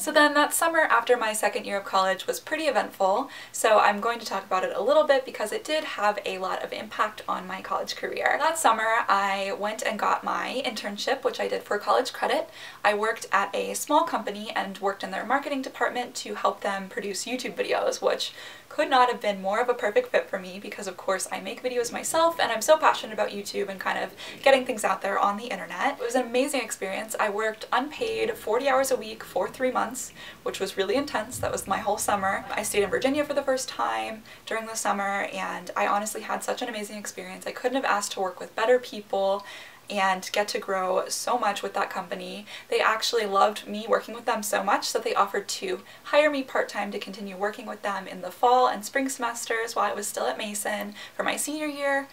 So then that summer after my second year of college was pretty eventful, so I'm going to talk about it a little bit because it did have a lot of impact on my college career. That summer I went and got my internship, which I did for college credit. I worked at a small company and worked in their marketing department to help them produce YouTube videos, which could not have been more of a perfect fit for me because of course I make videos myself and I'm so passionate about YouTube and kind of getting things out there on the internet. It was an amazing experience. I worked unpaid 40 hours a week for 3 months, which was really intense. That was my whole summer. I stayed in Virginia for the first time during the summer and I honestly had such an amazing experience. I couldn't have asked to work with better people and get to grow so much with that company. They actually loved me working with them so much that they offered to hire me part-time to continue working with them in the fall and spring semesters while I was still at Mason for my senior year.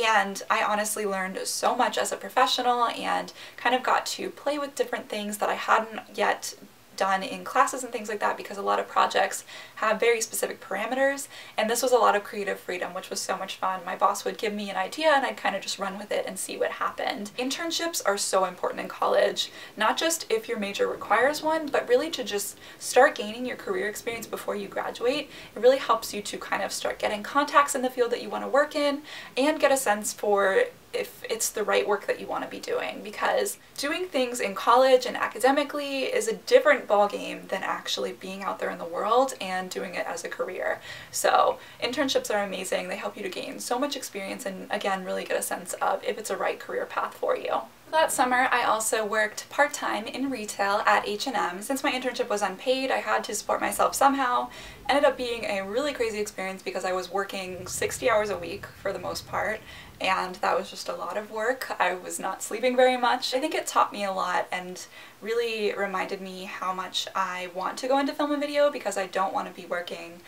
And I honestly learned so much as a professional and kind of got to play with different things that I hadn't yet done in classes and things like that because a lot of projects have very specific parameters, and this was a lot of creative freedom, which was so much fun. My boss would give me an idea and I'd kind of just run with it and see what happened. Internships are so important in college, not just if your major requires one, but really to just start gaining your career experience before you graduate. It really helps you to kind of start getting contacts in the field that you want to work in and get a sense for if it's the right work that you want to be doing, because doing things in college and academically is a different ballgame than actually being out there in the world and doing it as a career. So internships are amazing. They help you to gain so much experience and again really get a sense of if it's a right career path for you. That summer I also worked part-time in retail at H&M. Since my internship was unpaid, I had to support myself somehow. Ended up being a really crazy experience because I was working 60 hours a week for the most part, and that was just a lot of work. I was not sleeping very much. I think it taught me a lot and really reminded me how much I want to go into film and video because I don't want to be working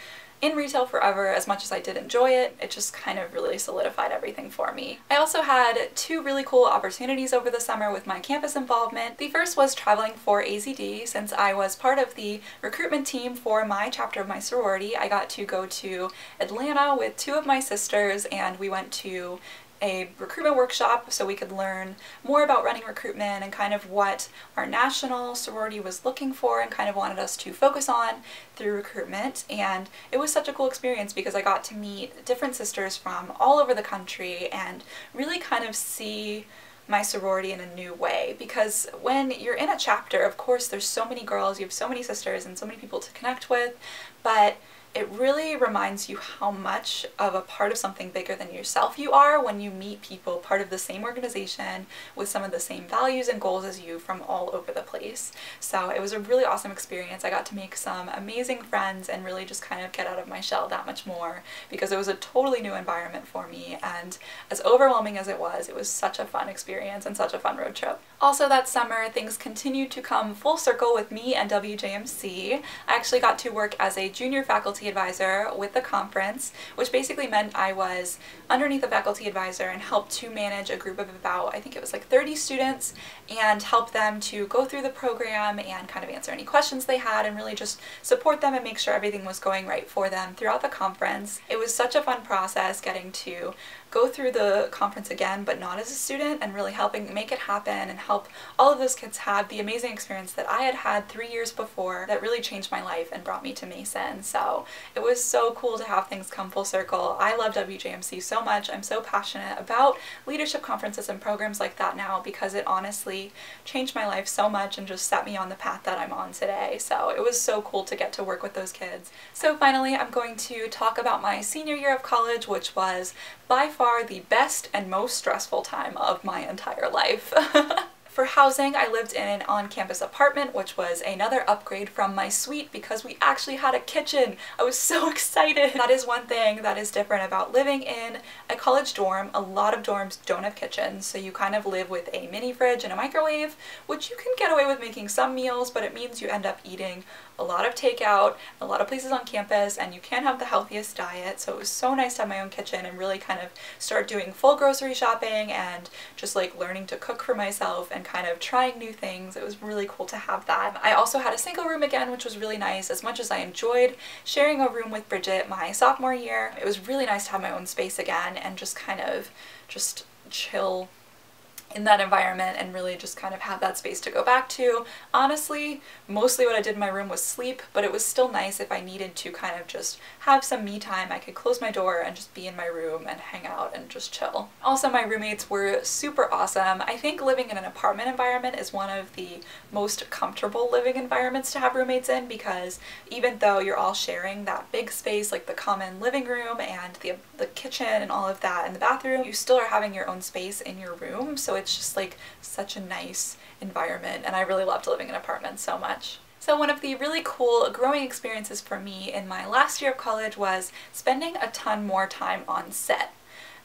in retail forever. As much as I did enjoy it, it just kind of really solidified everything for me. I also had 2 really cool opportunities over the summer with my campus involvement. The first was traveling for AZD. Since I was part of the recruitment team for my chapter of my sorority, I got to go to Atlanta with 2 of my sisters and we went to a recruitment workshop so we could learn more about running recruitment and kind of what our national sorority was looking for and kind of wanted us to focus on through recruitment. And it was such a cool experience because I got to meet different sisters from all over the country and really kind of see my sorority in a new way, because when you're in a chapter, of course there's so many girls, you have so many sisters and so many people to connect with, but it really reminds you how much of a part of something bigger than yourself you are when you meet people part of the same organization with some of the same values and goals as you from all over the place. So it was a really awesome experience. I got to make some amazing friends and really just kind of get out of my shell that much more because it was a totally new environment for me, and as overwhelming as it was such a fun experience and such a fun road trip. Also that summer things continued to come full circle with me and WJMC. I actually got to work as a junior faculty advisor with the conference, which basically meant I was underneath a faculty advisor and helped to manage a group of about, I think it was like 30 students, and help them to go through the program and kind of answer any questions they had and really just support them and make sure everything was going right for them throughout the conference. It was such a fun process getting to go through the conference again, but not as a student, and really helping make it happen and help all of those kids have the amazing experience that I had had 3 years before that really changed my life and brought me to Mason. So it was so cool to have things come full circle. I love WJMC so much. I'm so passionate about leadership conferences and programs like that now because it honestly changed my life so much and just set me on the path that I'm on today. So it was so cool to get to work with those kids. So finally, I'm going to talk about my senior year of college, which was by far the best and most stressful time of my entire life. For housing, I lived in an on-campus apartment, which was another upgrade from my suite because we actually had a kitchen. I was so excited. That is one thing that is different about living in a college dorm. A lot of dorms don't have kitchens, so you kind of live with a mini fridge and a microwave, which you can get away with making some meals, but it means you end up eating a lot of takeout, a lot of places on campus, and you can't have the healthiest diet. So it was so nice to have my own kitchen and really kind of start doing full grocery shopping and just like learning to cook for myself and kind of trying new things. It was really cool to have that. I also had a single room again, which was really nice. As much as I enjoyed sharing a room with Bridget my sophomore year, it was really nice to have my own space again and just kind of just chill in that environment and really just kind of have that space to go back to. Honestly, mostly what I did in my room was sleep, but it was still nice if I needed to kind of just have some me time. I could close my door and just be in my room and hang out and just chill. Also, my roommates were super awesome. I think living in an apartment environment is one of the most comfortable living environments to have roommates in, because even though you're all sharing that big space, like the common living room and the kitchen and all of that and the bathroom, you still are having your own space in your room. So it's just like such a nice environment, and I really loved living in apartments so much. So one of the really cool growing experiences for me in my last year of college was spending a ton more time on set.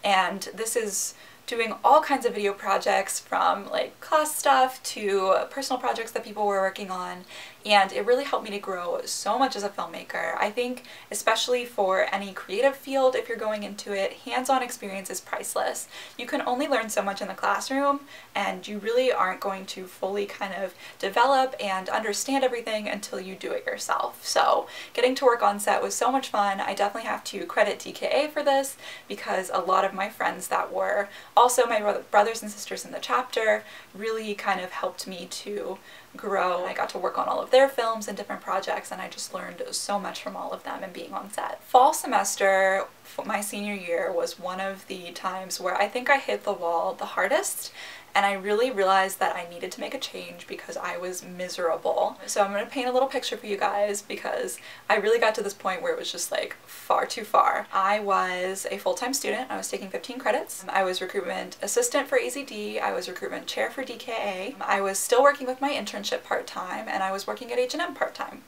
And this is doing all kinds of video projects, from like class stuff to personal projects that people were working on, and it really helped me to grow so much as a filmmaker. I think especially for any creative field, if you're going into it, hands-on experience is priceless. You can only learn so much in the classroom, and you really aren't going to fully kind of develop and understand everything until you do it yourself. So getting to work on set was so much fun. I definitely have to credit DKA for this, because a lot of my friends that were also my brothers and sisters in the chapter really kind of helped me to grow. I got to work on all of their films and different projects, and I just learned so much from all of them and being on set. Fall semester, my senior year, was one of the times where I think I hit the wall the hardest, and I really realized that I needed to make a change because I was miserable. So I'm going to paint a little picture for you guys, because I really got to this point where it was just like far too far. I was a full-time student. I was taking 15 credits. I was recruitment assistant for AZD. I was recruitment chair for DKA. I was still working with my internship part-time, and I was working at H&M part-time.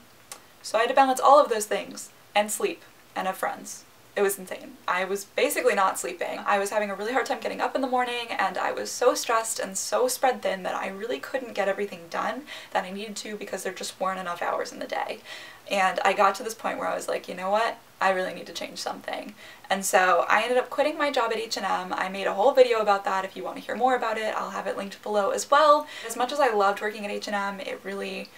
So I had to balance all of those things and sleep and have friends. It was insane. I was basically not sleeping. I was having a really hard time getting up in the morning, and I was so stressed and so spread thin that I really couldn't get everything done that I needed to, because there just weren't enough hours in the day. And I got to this point where I was like, you know what? I really need to change something. And so I ended up quitting my job at H&M. I made a whole video about that. If you want to hear more about it, I'll have it linked below as well. As much as I loved working at H&M, it really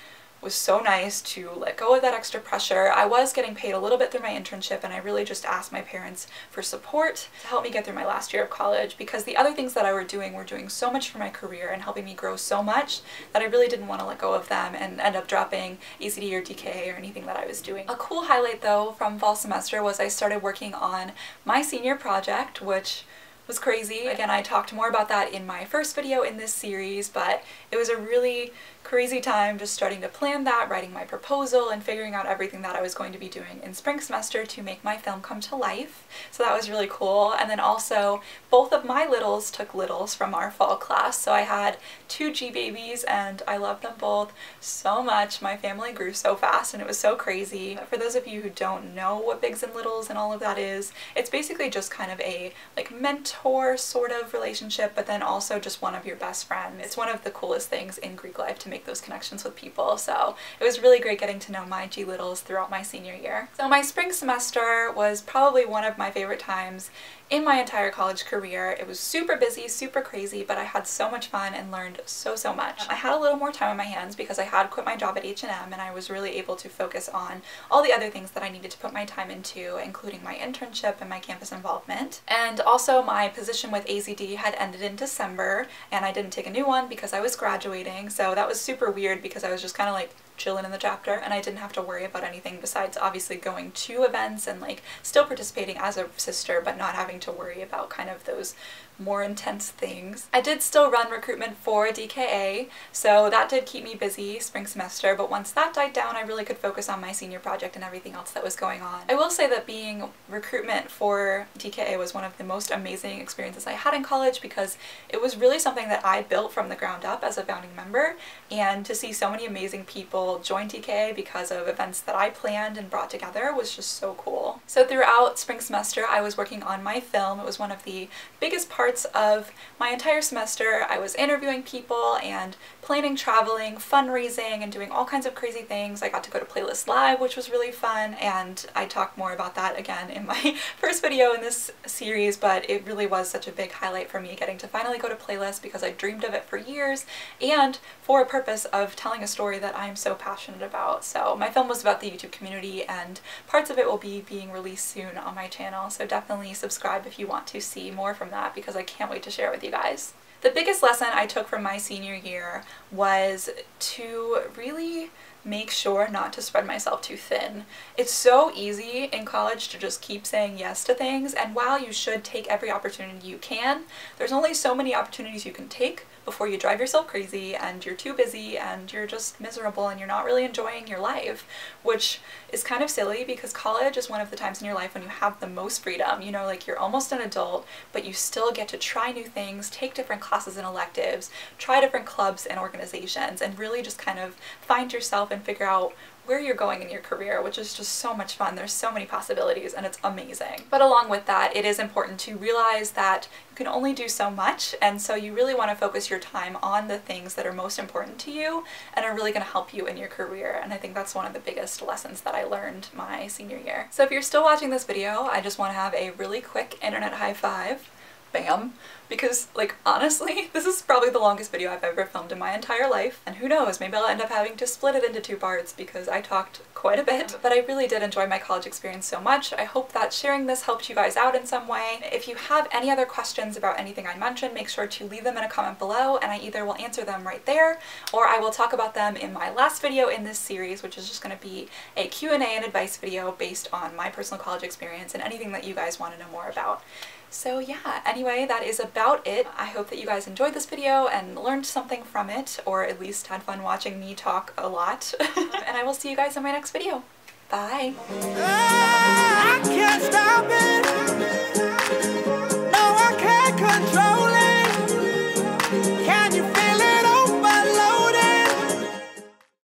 was so nice to let go of that extra pressure. I was getting paid a little bit through my internship, and I really just asked my parents for support to help me get through my last year of college, because the other things that I were doing so much for my career and helping me grow so much that I really didn't want to let go of them and end up dropping ACD or DKA or anything that I was doing. A cool highlight though from fall semester was I started working on my senior project, which was crazy. Again, I talked more about that in my first video in this series, but it was a really crazy time just starting to plan that, writing my proposal, and figuring out everything that I was going to be doing in spring semester to make my film come to life. So that was really cool. And then also, both of my littles took littles from our fall class. So I had 2 G babies, and I love them both so much. My family grew so fast, and it was so crazy. For those of you who don't know what Bigs and Littles and all of that is, it's basically just kind of a like mentor sort of relationship, but then also just one of your best friends. It's one of the coolest things in Greek life to make those connections with people. So it was really great getting to know my G Littles throughout my senior year. So my spring semester was probably one of my favorite times in my entire college career. It was super busy, super crazy, but I had so much fun and learned so much. I had a little more time on my hands because I had quit my job at H&M, and I was really able to focus on all the other things that I needed to put my time into, including my internship and my campus involvement. And also my position with AZD had ended in December, and I didn't take a new one because I was graduating, so that was super weird because I was just kind of like chilling in the chapter, and I didn't have to worry about anything besides obviously going to events and like still participating as a sister, but not having to worry about kind of those more intense things. I did still run recruitment for DKA, so that did keep me busy spring semester, but once that died down, I really could focus on my senior project and everything else that was going on. I will say that being recruitment for DKA was one of the most amazing experiences I had in college, because it was really something that I built from the ground up as a founding member, and to see so many amazing people join DKA because of events that I planned and brought together was just so cool. So throughout spring semester, I was working on my film. It was one of the biggest parts of my entire semester. I was interviewing people and planning, traveling, fundraising, and doing all kinds of crazy things. I got to go to Playlist Live, which was really fun, and I talk more about that again in my first video in this series, but it really was such a big highlight for me getting to finally go to Playlist, because I dreamed of it for years, and for a purpose of telling a story that I'm so so passionate about. So my film was about the YouTube community, and parts of it will be being released soon on my channel, so definitely subscribe if you want to see more from that, because I can't wait to share it with you guys. The biggest lesson I took from my senior year was to really make sure not to spread myself too thin. It's so easy in college to just keep saying yes to things, and while you should take every opportunity you can, there's only so many opportunities you can take before you drive yourself crazy and you're too busy and you're just miserable and you're not really enjoying your life, which is kind of silly because college is one of the times in your life when you have the most freedom. You know, like, you're almost an adult, but you still get to try new things, take different classes and electives, try different clubs and organizations, and really just kind of find yourself and figure out where you're going in your career, which is just so much fun. There's so many possibilities and it's amazing. But along with that, it is important to realize that you can only do so much, and so you really want to focus your time on the things that are most important to you and are really going to help you in your career. And I think that's one of the biggest lessons that I learned my senior year. So if you're still watching this video, I just want to have a really quick internet high five. Bam. Because, like, honestly, this is probably the longest video I've ever filmed in my entire life, and who knows, maybe I'll end up having to split it into 2 parts because I talked quite a bit. But I really did enjoy my college experience so much. I hope that sharing this helped you guys out in some way. If you have any other questions about anything I mentioned, make sure to leave them in a comment below, and I either will answer them right there, or I will talk about them in my last video in this series, which is just going to be a Q&A and advice video based on my personal college experience and anything that you guys want to know more about. So yeah, anyway, that is about it. I hope that you guys enjoyed this video and learned something from it, or at least had fun watching me talk a lot. And I will see you guys in my next video. Bye! I can't stop it.